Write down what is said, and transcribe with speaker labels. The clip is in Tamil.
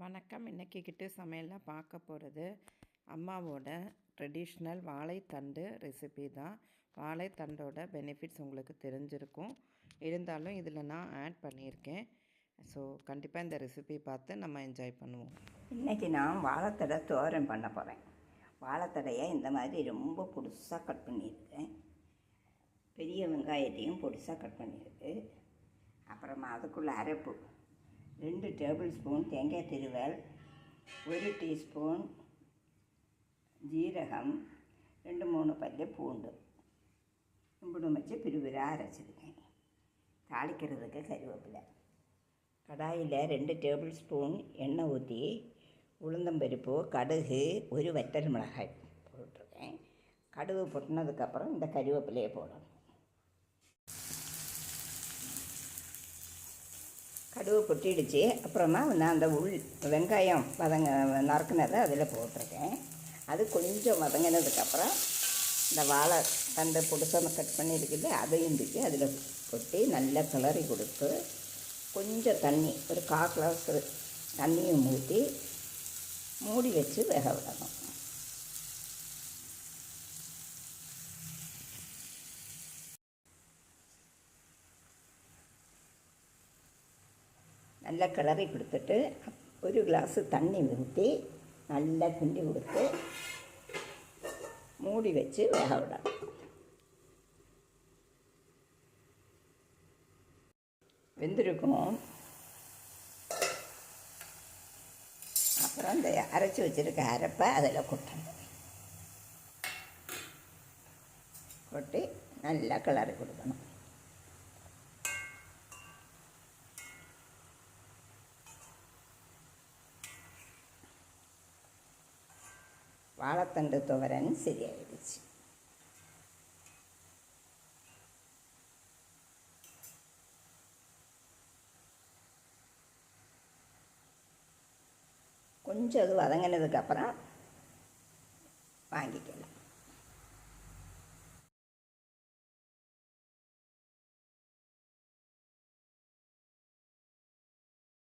Speaker 1: வணக்கம். இன்றைக்கி கிட்டு சமையலில் பார்க்க போகிறது அம்மாவோட ட்ரெடிஷ்னல் வாழைத்தண்டு ரெசிபி தான். வாழைத்தண்டோட பெனிஃபிட்ஸ் உங்களுக்கு தெரிஞ்சிருக்கும். இருந்தாலும் இதில் நான் ஆட் பண்ணியிருக்கேன். ஸோ கண்டிப்பாக இந்த ரெசிபி பார்த்து நம்ம என்ஜாய் பண்ணுவோம்.
Speaker 2: இன்றைக்கி நான் வாழைத்தடை தோரன் பண்ண போகிறேன். வாழைத்தடையை இந்த மாதிரி ரொம்ப பொடிசாக கட் பண்ணியிருக்கேன். பெரிய வெங்காயத்தையும் பொடிசாக கட் பண்ணியிருக்கு. அப்புறமா அதுக்குள்ளே அரைப்பு 2 டேபிள் ஸ்பூன் தேங்காய் திருவல், 1 டீஸ்பூன் ஜீரகம், 2-3 பல்லு பூண்டு கும்பிடும் வச்சு பிரிவிராக அரைச்சிருக்கேன். தாளிக்கிறதுக்கு கருவேப்பிலை. கடாயில் 2 டேபிள் ஸ்பூன் எண்ணெய் ஊற்றி உளுந்தம்பருப்பு, கடுகு, 1 வற்றல் மிளகாய் போட்டிருக்கேன். கடுகு பொட்டினதுக்கப்புறம் இந்த கருவேப்பிலையை போடணும். கடுகு பொட்டிடுச்சு. அப்புறமா நான் அந்த வெங்காயம் நறுக்குனதை அதில் போட்டிருக்கேன். அது கொஞ்சம் வதங்கினதுக்கப்புறம் இந்த வாழை தண்டு பொடிசாக கட் பண்ணியிருக்குது அதையும் தூக்கி அதில் கொட்டி நல்லா கிளறி கொடுத்து கொஞ்சம் தண்ணி ஒரு 1/4 கிளாஸ் தண்ணியும் ஊற்றி மூடி வச்சு வேக விடணும். நல்லா கிளறி கொடுத்துட்டு 1 கிளாஸு தண்ணி ஊற்றி நல்லா கிண்டி கொடுத்து மூடி வச்சு வேக விடணும். வெந்திருக்கும். அப்புறம் இந்த அரைச்சி வச்சுருக்க அரைப்பை அதில் கொட்டணும். கொட்டி நல்லா கிளறி கொடுக்கணும். வாழைத்தண்டு துவரன் சரியாயிடுச்சு. கொஞ்சம் அது வதங்கினதுக்கப்புறம் வாங்கிக்கலாம்.